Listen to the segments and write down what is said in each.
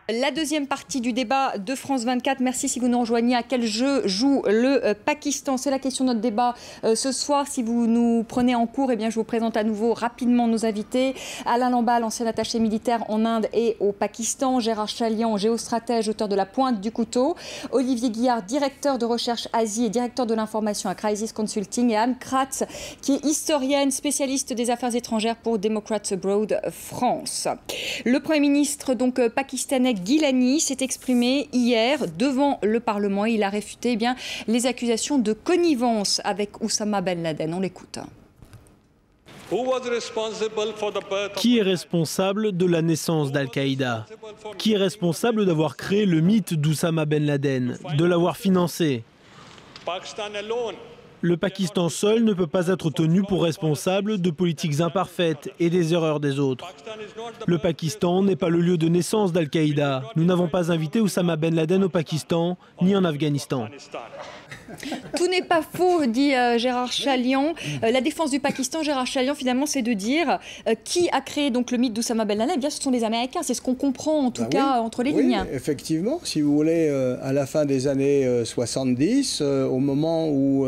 La deuxième partie du débat de France 24. Merci si vous nous rejoignez. À quel jeu joue le Pakistan? C'est la question de notre débat ce soir. Si vous nous prenez en cours, eh bien, je vous présente à nouveau rapidement nos invités. Alain Lamballe, ancien attaché militaire en Inde et au Pakistan. Gérard Chaliand, géostratège, auteur de La Pointe du Couteau. Olivier Guillard, directeur de recherche Asie et directeur de l'information à Crisis Consulting. Et Anne Kratz, qui est historienne, spécialiste des affaires étrangères pour Democrats Abroad France. Le Premier ministre donc pakistanais Gilani s'est exprimé hier devant le Parlement. Il a réfuté les accusations de connivence avec Oussama Ben Laden. On l'écoute. Qui est responsable de la naissance d'Al-Qaïda? Qui est responsable d'avoir créé le mythe d'Oussama Ben Laden, de l'avoir financé? Le Pakistan seul ne peut pas être tenu pour responsable de politiques imparfaites et des erreurs des autres. Le Pakistan n'est pas le lieu de naissance d'Al-Qaïda. Nous n'avons pas invité Oussama Ben Laden au Pakistan ni en Afghanistan. Tout n'est pas faux, dit Gérard Chaliand. La défense du Pakistan, Gérard Chaliand, finalement, c'est de dire qui a créé donc le mythe d'Oussama Ben Laden. Eh bien, ce sont les Américains. C'est ce qu'on comprend, en tout cas, entre les lignes. Effectivement, si vous voulez, à la fin des années 70, au moment où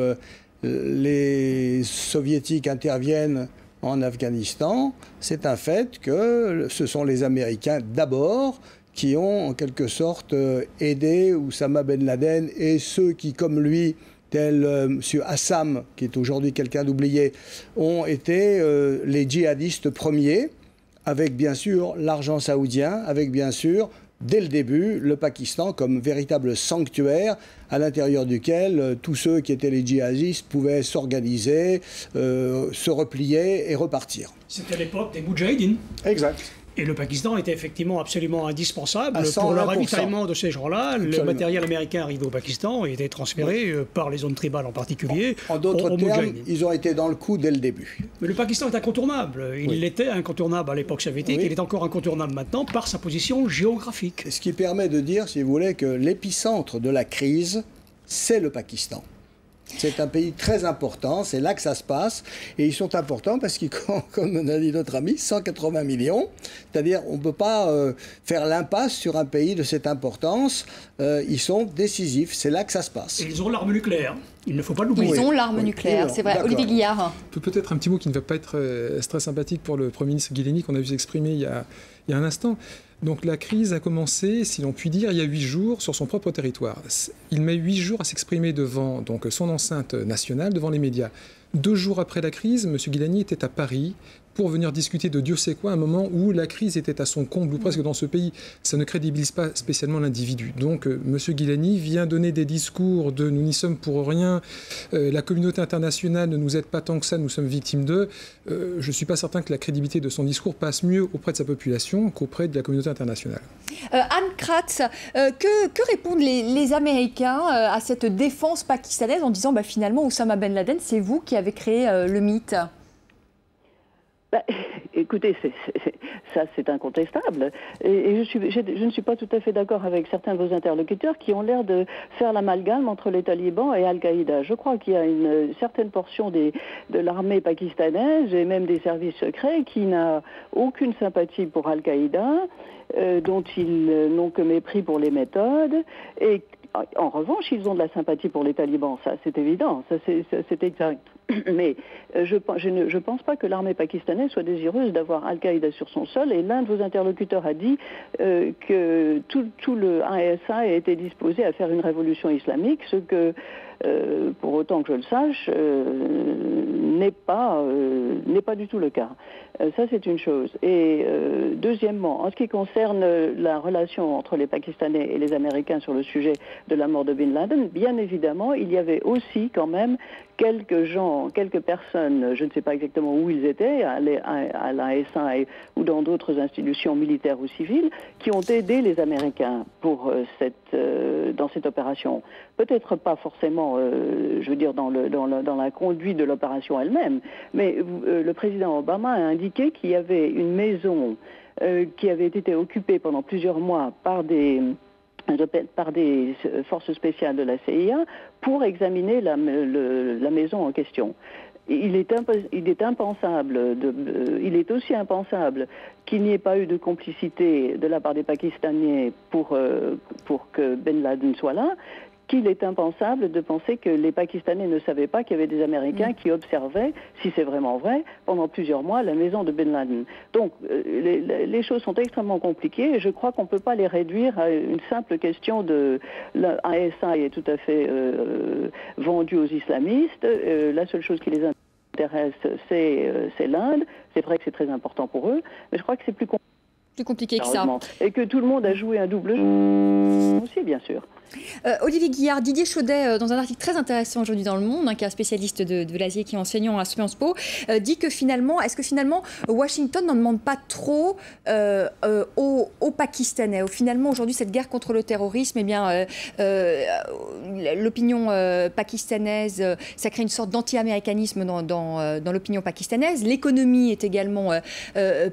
les Soviétiques interviennent en Afghanistan, c'est un fait que ce sont les Américains d'abord qui ont en quelque sorte aidé Oussama Ben Laden et ceux qui, comme lui, tels M. Assam, qui est aujourd'hui quelqu'un d'oublié, ont été les djihadistes premiers, avec bien sûr l'argent saoudien, avec bien sûr, dès le début, le Pakistan comme véritable sanctuaire à l'intérieur duquel tous ceux qui étaient les djihadistes pouvaient s'organiser, se replier et repartir. C'était l'époque des Moudjahidines. Exact. Et le Pakistan était effectivement absolument indispensable pour le ravitaillement de ces gens-là. Le matériel américain arrivé au Pakistan et était transféré par les zones tribales en particulier. En d'autres termes, ils ont été dans le coup dès le début. Mais le Pakistan est incontournable. Il était incontournable à l'époque soviétique. Il est encore incontournable maintenant par sa position géographique. Ce qui permet de dire, si vous voulez, que l'épicentre de la crise, c'est le Pakistan. C'est un pays très important, c'est là que ça se passe. Et ils sont importants parce qu'ils, comme a dit notre ami, 180 millions. C'est-à-dire on ne peut pas faire l'impasse sur un pays de cette importance. Ils sont décisifs, c'est là que ça se passe. Et ils ont l'arme nucléaire. Il ne faut pas l'oublier. Ils ont l'arme nucléaire, c'est vrai. Olivier Guillard. Peut-être un petit mot qui ne va pas être très sympathique pour le Premier ministre Gilani qu'on a vu s'exprimer il y a un instant. Donc la crise a commencé, si l'on peut dire, il y a 8 jours sur son propre territoire. Il met 8 jours à s'exprimer devant donc, son enceinte nationale, devant les médias. 2 jours après la crise, M. Gilani était à Paris pour venir discuter de Dieu sait quoi, à un moment où la crise était à son comble, ou presque dans ce pays. Ça ne crédibilise pas spécialement l'individu. Donc M. Gilani vient donner des discours de « nous n'y sommes pour rien, la communauté internationale ne nous aide pas tant que ça, nous sommes victimes d'eux ». Je ne suis pas certain que la crédibilité de son discours passe mieux auprès de sa population qu'auprès de la communauté internationale. Anne Kratz, que répondent les Américains à cette défense pakistanaise en disant finalement Oussama Ben Laden, c'est vous qui avez créé le mythe? Écoutez, ça c'est incontestable. Et je ne suis pas tout à fait d'accord avec certains de vos interlocuteurs qui ont l'air de faire l'amalgame entre les talibans et Al-Qaïda. Je crois qu'il y a une certaine portion de l'armée pakistanaise et même des services secrets qui n'a aucune sympathie pour Al-Qaïda, dont ils n'ont que mépris pour les méthodes. Et en revanche, ils ont de la sympathie pour les talibans, ça c'est évident, ça c'est exact. Mais je ne pense pas que l'armée pakistanaise soit désireuse d'avoir Al-Qaïda sur son sol. Et l'un de vos interlocuteurs a dit que tout le ASA était disposé à faire une révolution islamique, ce que, pour autant que je le sache, n'est pas du tout le cas. Ça, c'est une chose. Et deuxièmement, en ce qui concerne la relation entre les Pakistanais et les Américains sur le sujet de la mort de Bin Laden, bien évidemment, il y avait aussi quand même quelques personnes, je ne sais pas exactement où ils étaient, à l'ASA ou dans d'autres institutions militaires ou civiles, qui ont aidé les Américains dans cette opération. Peut-être pas forcément, je veux dire, dans la conduite de l'opération elle-même, mais le président Obama a indiqué qu'il y avait une maison qui avait été occupée pendant plusieurs mois par des forces spéciales de la CIA pour examiner la maison en question. il est impensable, il est aussi impensable qu'il n'y ait pas eu de complicité de la part des Pakistanais pour que Ben Laden soit là, qu'il est impensable de penser que les Pakistanais ne savaient pas qu'il y avait des Américains qui observaient, si c'est vraiment vrai, pendant plusieurs mois la maison de Ben Laden. Donc les choses sont extrêmement compliquées et je crois qu'on ne peut pas les réduire à une simple question de l'ASI est tout à fait vendu aux islamistes. La seule chose qui les intéresse, c'est l'Inde. C'est vrai que c'est très important pour eux, mais je crois que c'est plus compliqué que ça. Et que tout le monde a joué un double jeu aussi, bien sûr. Olivier Guillard, Didier Chaudet, dans un article très intéressant aujourd'hui dans Le Monde, qui est un spécialiste de l'Asie et qui est enseignant à Sciences Po, dit que finalement, est-ce que finalement Washington n'en demande pas trop aux Pakistanais? Finalement, aujourd'hui, cette guerre contre le terrorisme, eh bien, l'opinion pakistanaise, ça crée une sorte d'anti-américanisme dans l'opinion pakistanaise. L'économie est également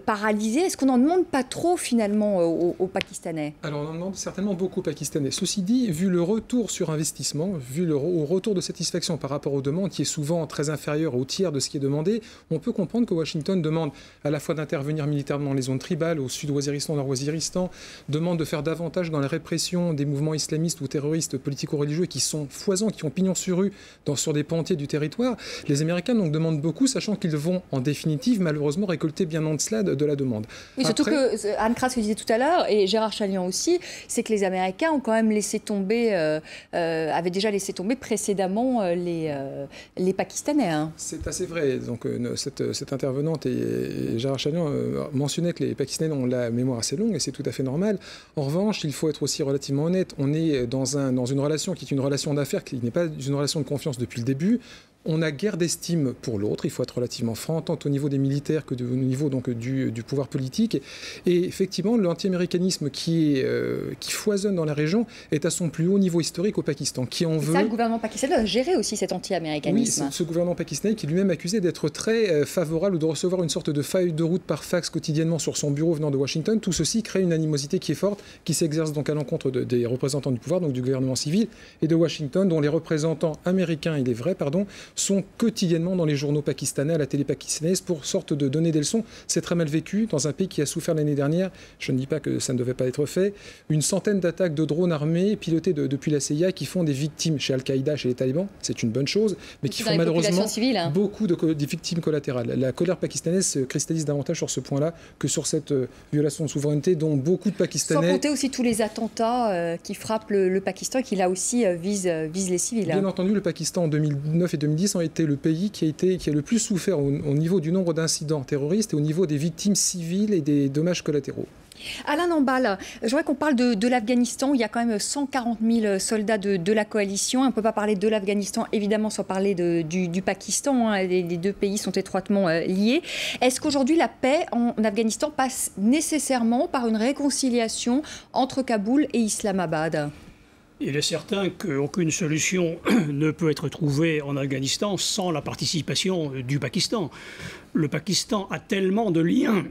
paralysée. Est-ce qu'on n'en demande pas trop finalement aux Pakistanais? Alors, on en demande certainement beaucoup aux Pakistanais. Ceci dit, vu le retour sur investissement, vu le retour de satisfaction par rapport aux demandes, qui est souvent très inférieur au tiers de ce qui est demandé, on peut comprendre que Washington demande à la fois d'intervenir militairement dans les zones tribales, au sud-Waziristan, nord-Waziristan, demande de faire davantage dans la répression des mouvements islamistes ou terroristes politico-religieux qui sont foisants, qui ont pignon sur rue sur des pans entiers du territoire. Les Américains donc demandent beaucoup, sachant qu'ils vont en définitive malheureusement récolter bien en cela de la demande. Oui, surtout que Anne Kratz le disait tout à l'heure, et Gérard Chaliand aussi, c'est que les Américains ont quand même avaient déjà laissé tomber précédemment les Pakistanais. C'est assez vrai. Donc, cette intervenante et Gérard Chaliand mentionnait que les Pakistanais ont la mémoire assez longue et c'est tout à fait normal. En revanche, il faut être aussi relativement honnête. On est dans une relation qui est une relation d'affaires, qui n'est pas une relation de confiance depuis le début. On a guère d'estime pour l'autre, il faut être relativement franc, tant au niveau des militaires que au niveau donc, du pouvoir politique. Et effectivement, l'anti-américanisme qui foisonne dans la région est à son plus haut niveau historique au Pakistan. Qui en veut... Ça, le gouvernement pakistanais doit gérer aussi cet anti-américanisme. Oui, ce gouvernement pakistanais qui est lui-même accusé d'être très favorable ou de recevoir une sorte de feuille de route par fax quotidiennement sur son bureau venant de Washington. Tout ceci crée une animosité qui est forte, qui s'exerce donc à l'encontre des représentants du pouvoir, donc du gouvernement civil, et de Washington, dont les représentants américains, il est vrai, sont quotidiennement dans les journaux pakistanais, à la télé pakistanaise, pour sorte de donner des leçons. C'est très mal vécu dans un pays qui a souffert l'année dernière, je ne dis pas que ça ne devait pas être fait, une centaine d'attaques de drones armés pilotées depuis la CIA qui font des victimes chez Al-Qaïda, chez les talibans, c'est une bonne chose, mais qui font malheureusement beaucoup de victimes collatérales. La colère pakistanaise se cristallise davantage sur ce point-là que sur cette violation de souveraineté dont beaucoup de Pakistanais... Sans compter aussi tous les attentats qui frappent le Pakistan et qui là aussi visent les civils. Bien entendu, le Pakistan en 2009 et 2010 ont été le pays qui a le plus souffert au niveau du nombre d'incidents terroristes et au niveau des victimes civiles et des dommages collatéraux. Alain Lamballe, je voudrais qu'on parle de l'Afghanistan. Il y a quand même 140 000 soldats de la coalition. On ne peut pas parler de l'Afghanistan, évidemment, sans parler du Pakistan. Les deux pays sont étroitement liés. Est-ce qu'aujourd'hui, la paix en Afghanistan passe nécessairement par une réconciliation entre Kaboul et Islamabad ? Il est certain qu'aucune solution ne peut être trouvée en Afghanistan sans la participation du Pakistan. Le Pakistan a tellement de liens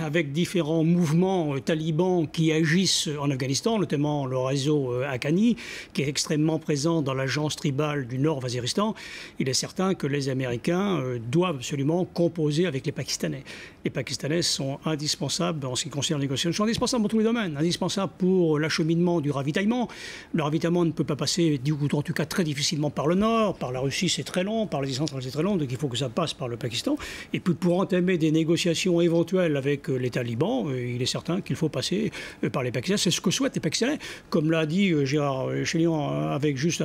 avec différents mouvements talibans qui agissent en Afghanistan, notamment le réseau Haqqani, qui est extrêmement présent dans l'agence tribale du Nord-Waziristan. Il est certain que les Américains doivent absolument composer avec les Pakistanais. Les Pakistanais sont indispensables en ce qui concerne les négociations, sont indispensables dans tous les domaines, indispensables pour l'acheminement du ravitaillement. Le ravitaillement ne peut pas passer, ou en tout cas très difficilement, par le Nord, par la Russie c'est très long, par les centrales c'est très long, donc il faut que ça passe par le Pakistan. Et puis pour entamer des négociations éventuelles avec les talibans, il est certain qu'il faut passer par les Pakistanais. C'est ce que souhaitent les Pakistanais. Comme l'a dit Gérard Chaliand à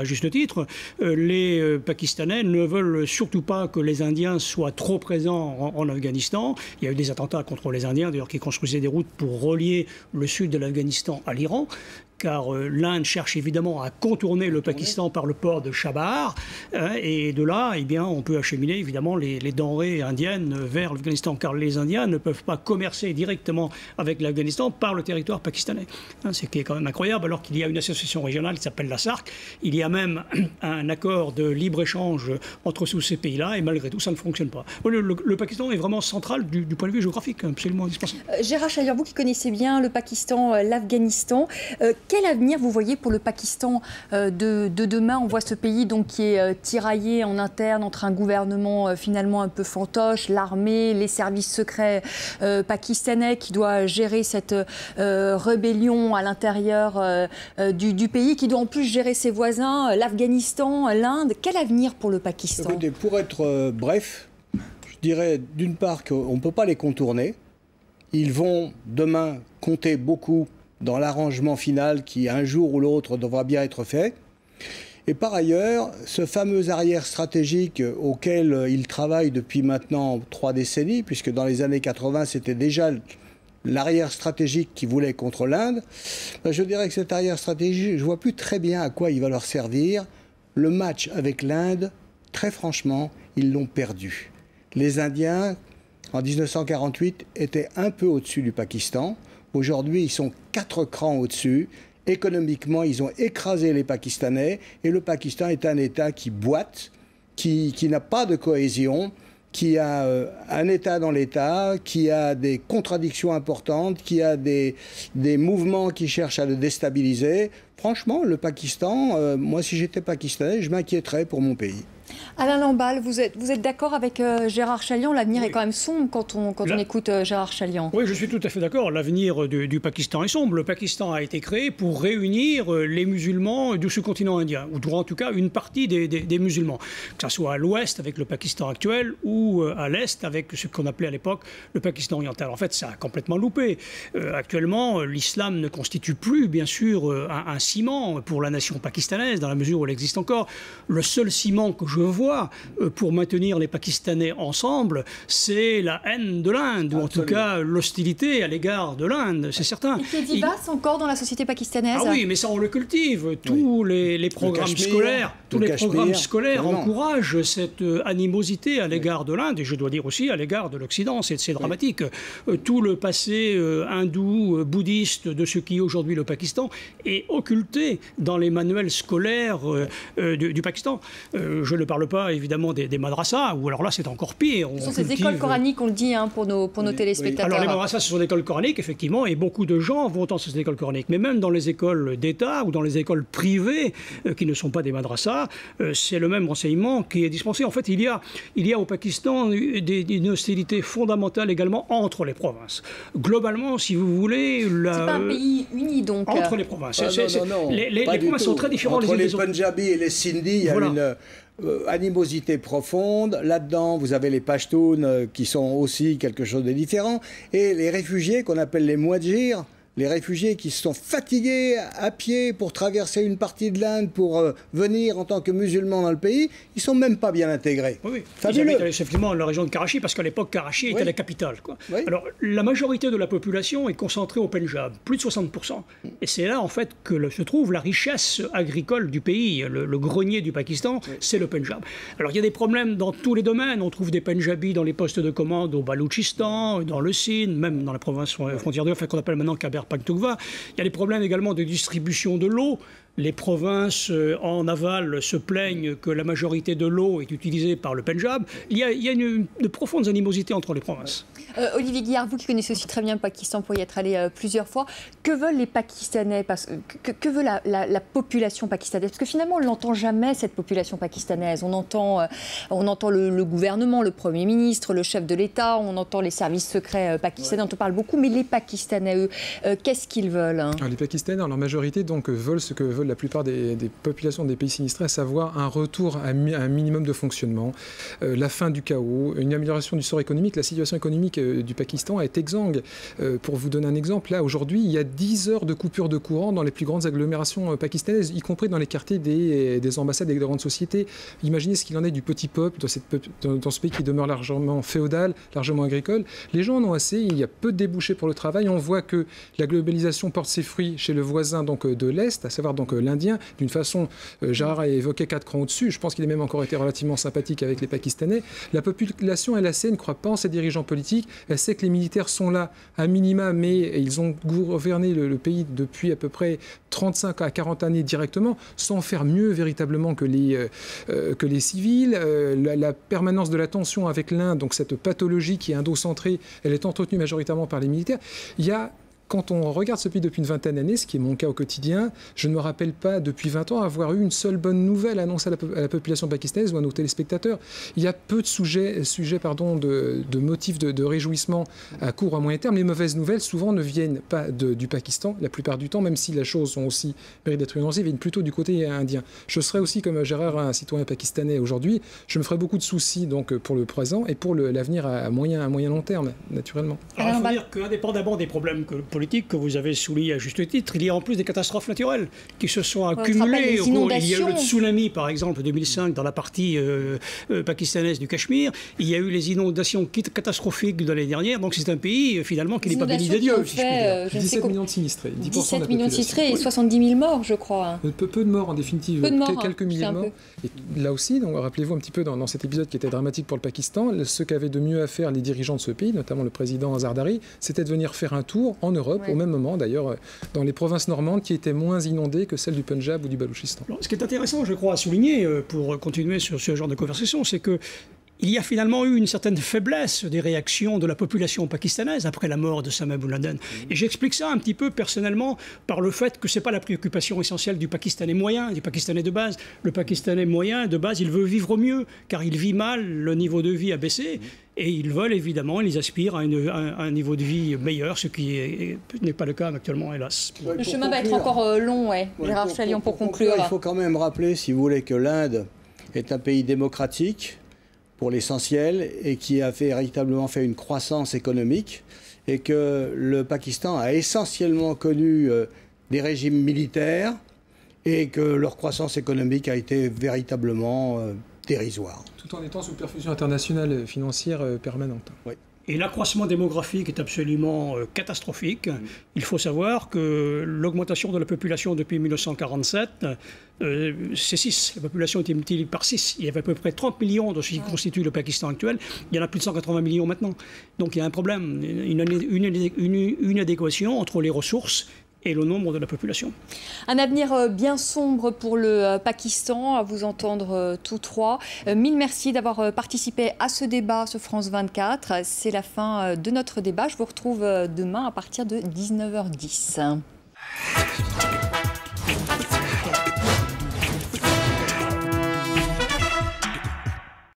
juste titre, les Pakistanais ne veulent surtout pas que les Indiens soient trop présents en Afghanistan. Il y a eu des attentats contre les Indiens, d'ailleurs, qui construisaient des routes pour relier le sud de l'Afghanistan à l'Iran. Car l'Inde cherche évidemment à contourner le Pakistan par le port de Chabahar. Et de là, eh bien, on peut acheminer évidemment les denrées indiennes vers l'Afghanistan. Car les Indiens ne peuvent pas commercer directement avec l'Afghanistan par le territoire pakistanais. C'est quand même incroyable, alors qu'il y a une association régionale qui s'appelle la SARC. Il y a même un accord de libre-échange entre tous ces pays-là. Et malgré tout, ça ne fonctionne pas. Le Pakistan est vraiment central du point de vue géographique, absolument indispensable. Gérard Chaliand, vous qui connaissez bien le Pakistan, l'Afghanistan, Quel avenir vous voyez pour le Pakistan de demain? On voit ce pays donc qui est tiraillé en interne entre un gouvernement finalement un peu fantoche, l'armée, les services secrets pakistanais qui doit gérer cette rébellion à l'intérieur du pays, qui doit en plus gérer ses voisins, l'Afghanistan, l'Inde. Quel avenir pour le Pakistan? Écoutez, pour être bref, je dirais d'une part qu'on ne peut pas les contourner. Ils vont demain compter beaucoup dans l'arrangement final qui, un jour ou l'autre, devra bien être fait. Et par ailleurs, ce fameux arrière stratégique auquel ils travaillent depuis maintenant 3 décennies, puisque dans les années 80, c'était déjà l'arrière stratégique qu'ils voulaient contre l'Inde, je dirais que cet arrière stratégique, je ne vois plus très bien à quoi il va leur servir. Le match avec l'Inde, très franchement, ils l'ont perdu. Les Indiens, en 1948, étaient un peu au-dessus du Pakistan. Aujourd'hui, ils sont 4 crans au-dessus. Économiquement, ils ont écrasé les Pakistanais. Et le Pakistan est un État qui boite, qui n'a pas de cohésion, qui a un État dans l'État, qui a des contradictions importantes, qui a des mouvements qui cherchent à le déstabiliser. Franchement, le Pakistan, moi, si j'étais pakistanais, je m'inquiéterais pour mon pays. Alain Lamballe, vous êtes d'accord avec Gérard Chaliand? L'avenir est quand même sombre quand on écoute Gérard Chaliand. Oui, je suis tout à fait d'accord. L'avenir du Pakistan est sombre. Le Pakistan a été créé pour réunir les musulmans du sous-continent indien, ou en tout cas une partie des musulmans, que ce soit à l'ouest avec le Pakistan actuel ou à l'est avec ce qu'on appelait à l'époque le Pakistan oriental. En fait, ça a complètement loupé. Actuellement, l'islam ne constitue plus, bien sûr, un ciment pour la nation pakistanaise, dans la mesure où elle existe encore. Le seul ciment que je vois pour maintenir les Pakistanais ensemble, c'est la haine de l'Inde, ou en tout cas l'hostilité à l'égard de l'Inde, c'est certain. Et qui est vivace encore dans la société pakistanaise. Ah oui, mais ça on le cultive. Tous les programmes scolaires, encouragent cette animosité à l'égard de l'Inde, et je dois dire aussi à l'égard de l'Occident, c'est dramatique. Tout le passé hindou, bouddhiste de ce qui est aujourd'hui le Pakistan est occulté dans les manuels scolaires du Pakistan. Je ne parle pas évidemment des madrasas, ou alors là c'est encore pire. Ce sont ces écoles coraniques, on le dit, pour nos téléspectateurs. Alors les madrasas, ce sont des écoles coraniques, effectivement, et beaucoup de gens vont dans ces écoles coraniques. Mais même dans les écoles d'État ou dans les écoles privées, qui ne sont pas des madrasas, c'est le même enseignement qui est dispensé. En fait, il y a au Pakistan une hostilité fondamentale également entre les provinces. Globalement, si vous voulez... C'est pas un pays uni, donc. Entre les provinces. Les provinces sont très différentes les unes des autres. Entre les Punjabis et les Sindhis, il y a une animosité profonde. Là-dedans, vous avez les Pashtuns qui sont aussi quelque chose de différent. Et les réfugiés qu'on appelle les Mouadjirs, les réfugiés qui se sont fatigués à pied pour traverser une partie de l'Inde pour venir en tant que musulmans dans le pays, ils ne sont même pas bien intégrés. Oui, ils habitent effectivement dans la région de Karachi, parce qu'à l'époque, Karachi était la capitale. Oui. Alors, la majorité de la population est concentrée au Pendjab, plus de 60%. Et c'est là, en fait, que se trouve la richesse agricole du pays. Le grenier du Pakistan, c'est le Pendjab. Alors, il y a des problèmes dans tous les domaines. On trouve des Pendjabis dans les postes de commande au Baloutchistan, dans le Sindh, même dans la province frontière de qu'on appelle maintenant Khyber Pakhtunkhwa. Il y a des problèmes également de distribution de l'eau. Les provinces en aval se plaignent que la majorité de l'eau est utilisée par le Pendjab. Il y a de profondes animosités entre les provinces. Olivier Guillard, vous qui connaissez aussi très bien le Pakistan pour y être allé plusieurs fois, que veulent les Pakistanais, que veut la population pakistanaise? Parce que finalement, on ne l'entend jamais, cette population pakistanaise. On entend le gouvernement, le Premier ministre, le chef de l'État, on entend les services secrets pakistanais, on en parle beaucoup, mais les Pakistanais, eux, qu'est-ce qu'ils veulent? Alors, les Pakistanais, en leur majorité, donc, veulent ce que veulent la plupart des populations des pays sinistrés, à savoir un retour à un minimum de fonctionnement, la fin du chaos, une amélioration du sort économique. La situation économique du Pakistan est exsangue. Pour vous donner un exemple, là, aujourd'hui, il y a 10 heures de coupure de courant dans les plus grandes agglomérations pakistanaises, y compris dans les quartiers des ambassades et des grandes sociétés. Imaginez ce qu'il en est du petit peuple dans ce pays qui demeure largement féodal, largement agricole. Les gens en ont assez, il y a peu de débouchés pour le travail. On voit que la globalisation porte ses fruits chez le voisin donc, de l'Est, à savoir donc l'Indien. D'une façon, Gérard a évoqué 4 crans au-dessus. Je pense qu'il a même encore été relativement sympathique avec les Pakistanais. La population, elle ne croit pas en ses dirigeants politiques. Elle sait que les militaires sont là à minima, mais ils ont gouverné le pays depuis à peu près 35 à 40 années directement, sans faire mieux véritablement que les civils. La permanence de la tension avec l'Inde, donc cette pathologie qui est indo-centrée, elle est entretenue majoritairement par les militaires. Il y a quand on regarde ce pays depuis une vingtaine d'années, ce qui est mon cas au quotidien, je ne me rappelle pas depuis 20 ans avoir eu une seule bonne nouvelle annoncée à la population pakistanaise ou à nos téléspectateurs. Il y a peu de sujets de motifs de réjouissement à court ou à moyen terme. Les mauvaises nouvelles, souvent, ne viennent pas du Pakistan, la plupart du temps, même si les choses sont aussi méritent d'être nuancées, viennent plutôt du côté indien. Je serais aussi, comme Gérard, un citoyen pakistanais aujourd'hui, je me ferais beaucoup de soucis donc, pour le présent et pour l'avenir à moyen long terme, naturellement. Alors, il faut dire qu'indépendamment des problèmes politiques que vous avez soulignés à juste titre, il y a en plus des catastrophes naturelles qui se sont accumulées. Il y a eu le tsunami, par exemple, 2005, dans la partie pakistanaise du Cachemire. Il y a eu les inondations catastrophiques de l'année dernière. Donc c'est un pays, finalement, qui n'est pas béni de Dieu. Si 17 millions de sinistrés. 17 millions de sinistrés et 70 000 morts, je crois. Peu de morts, en définitive. Peu de morts, quelques milliers de morts. Et là aussi, rappelez-vous un petit peu dans cet épisode qui était dramatique pour le Pakistan, ce qu'avaient de mieux à faire les dirigeants de ce pays, notamment le président Zardari, c'était de venir faire un tour en Europe, au même moment d'ailleurs, dans les provinces normandes qui étaient moins inondées que celles du Punjab ou du Balouchistan. Alors, ce qui est intéressant, je crois, à souligner, pour continuer sur ce genre de conversation, c'est que il y a finalement eu une certaine faiblesse des réactions de la population pakistanaise après la mort de Osama bin Laden. Et j'explique ça un petit peu personnellement par le fait que ce n'est pas la préoccupation essentielle du Pakistanais moyen, du Pakistanais de base. Le Pakistanais moyen, de base, il veut vivre mieux, car il vit mal, le niveau de vie a baissé. Et ils veulent évidemment, ils aspirent à un niveau de vie meilleur, ce qui n'est pas le cas actuellement, hélas. Le chemin va être encore long, Gérard Chaliand, pour conclure. Il faut quand même rappeler, si vous voulez, que l'Inde est un pays démocratique, pour l'essentiel, et qui a véritablement fait une croissance économique, et que le Pakistan a essentiellement connu des régimes militaires, et que leur croissance économique a été véritablement dérisoire. Tout en étant sous perfusion internationale financière permanente. Oui. Et l'accroissement démographique est absolument catastrophique. Il faut savoir que l'augmentation de la population depuis 1947, c'est 6. La population a été multipliée par 6. Il y avait à peu près 30 millions de ce qui constitue le Pakistan actuel. Il y en a plus de 180 millions maintenant. Donc il y a un problème, une inadéquation entre les ressources et le nombre de la population. Un avenir bien sombre pour le Pakistan, à vous entendre tous trois. Mille merci d'avoir participé à ce débat sur France 24. C'est la fin de notre débat. Je vous retrouve demain à partir de 19h10.